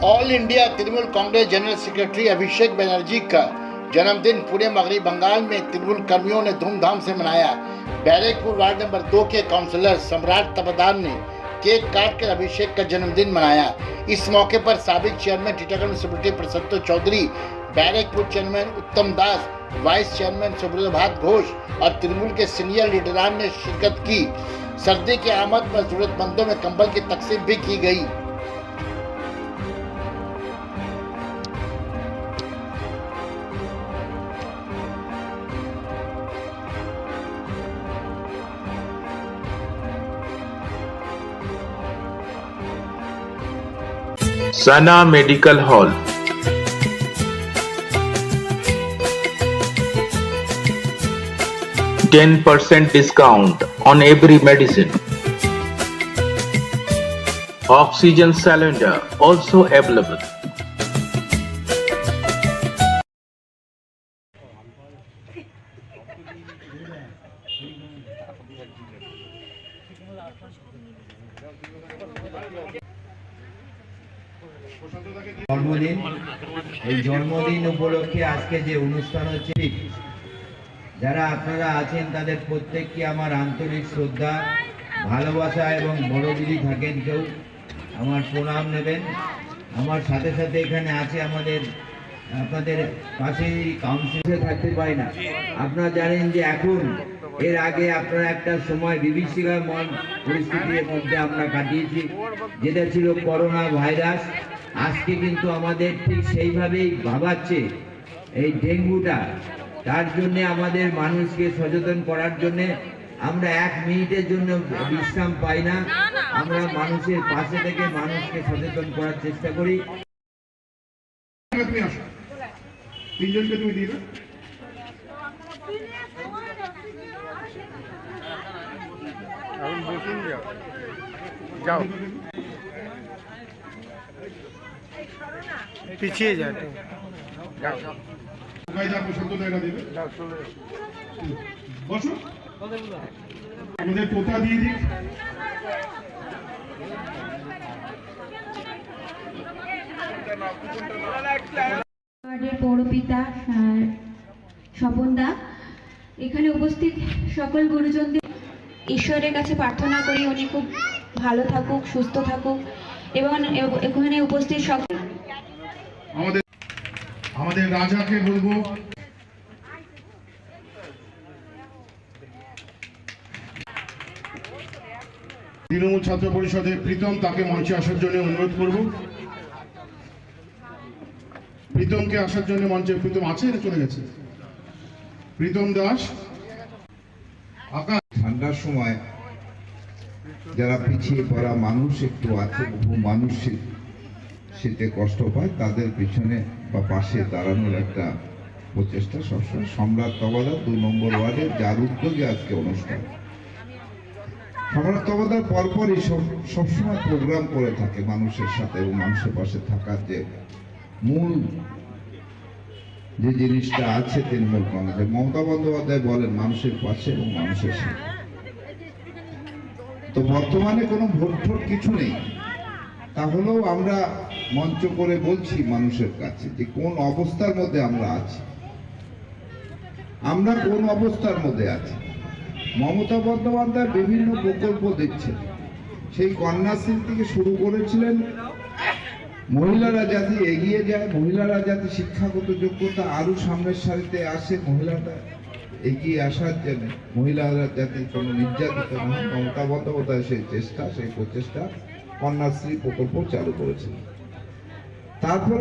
All India Trinamool Congress general secretary ابھیشک Banerjee का जन्मदिन पूरे मगरबी बंगाल में तृणमूल कर्मियों ने धूमधाम से मनाया। बरकपुर वार्ड नंबर 2 के काउंसलर समराट तपदार ने केक काट कर ابھیشک का जन्मदिन मनाया। इस मौके पर साबिक चेयरमैन टीटागढ़ म्युनिसिपैलिटी प्रसन्न चौधरी, बैरकपुर चेयरमैन उत्तम दास, वाइस चेयरमैन सुब्रत घोष और तृणमूल के सीनियर लीडरान ने शिरकत की। सर्दी की आमद पर जरूरतमंदों में कंबल की तकसीम भी की गई। सना medical hall, %10 discount on every medicine. Oxygen cylinder also available. জন্মদিন উপলক্ষে আজকে যে অনুষ্ঠান হচ্ছে, যারা আপনারা আছেন তাদের প্রত্যেককে আমার আন্তরিক শ্রদ্ধা, ভালোবাসা এবং বড় যদি থাকেন কেউ আমার প্রণাম নেবেন। আমার সাথে সাথে এখানে আছে আপনাদের পাশেই কাউন্সিলে থাকতে পারি না। আপনারা জানেন যে এখন এর আগে আপনারা একটা সময় বিভীষিকার পরিস্থিতির মধ্যে আমরা কাটিয়েছি, যেটা ছিল করোনা ভাইরাস। আজকে কিন্তু আমাদের ঠিক সেইভাবেই ভাবাচ্ছে এই ডেঙ্গুটা। তার জন্য আমাদের মানুষকে সচেতন করার জন্য আমরা 1 মিনিটের জন্য বিশ্রাম পাই না। আমরা মানুষের পাশে থেকে মানুষকে সচেতন করার চেষ্টা করি। তিনজনকে তুমি দিবে। যাও পিছিয়ে যায় তো, যাও কোথায় যাবো শব্দ জায়গা দিবে। বসো, আমাদের পোতা দিয়ে দিই। ওয়ার্ডের পৌরপিতা স্বপনদা, এখানে উপস্থিত সকল গুরুজনদের ঈশ্বরের কাছে প্রার্থনা করি উনি খুব ভালো থাকুক, সুস্থ থাকুক এবং এখানে উপস্থিত সকল আমাদের রাজাকে বলবো তৃণমূল ছাত্র পরিষদের প্রীতম, তাকে মঞ্চে আসার জন্য অনুরোধ করব। প্রীতমকে আসার জন্য মঞ্চে। প্রীতম আছে না চলে গেছে? প্রীতম দাস। ঠান্ডার সময় যারা পিছিয়ে পড়া মানুষ একটু আছে, বহু মানুষ শীতে কষ্ট পায়, তাদের পিছনে বা পাশে দাঁড়ানোর একটা প্রচেষ্টা সবসময় সম্রাট তপদার 2 নম্বর ওয়ার্ডে, যার উদ্যোগে আজকে অনুষ্ঠান। সম্রাট তপদার পরপরই সবসময় প্রোগ্রাম করে থাকে মানুষের সাথে এবং মানুষের পাশে থাকার যে মূল যে জিনিসটা আছে তৃণমূল কংগ্রেসে। মমতা বন্দ্যোপাধ্যায় বলেন মানুষের পাশে এবং মানুষের সাথে। তো বর্তমানে কোনো ভোট কিছু নেই, তাহলেও আমরা মঞ্চ করে বলছি মানুষের কাছে যে কোন অবস্থার মধ্যে আমরা আছি, আমরা কোন অবস্থার মধ্যে আছি। মমতা বন্দ্যোপাধ্যায় বিভিন্ন প্রকল্প দিচ্ছে, সেই কন্যাশ্রী থেকে শুরু করেছিলেন মহিলারা যাতে এগিয়ে যায়, মহিলারা যাতে শিক্ষাগত যোগ্যতা আরো সামনের সারিতে আসে, মহিলারা এগিয়ে আসার জন্য, মহিলারা যাতে কোনো নির্যাতিত না হয়, মমতা বন্দ্যোপাধ্যায় সেই প্রচেষ্টা কন্যাশ্রী প্রকল্প চালু করেছেন। তারপর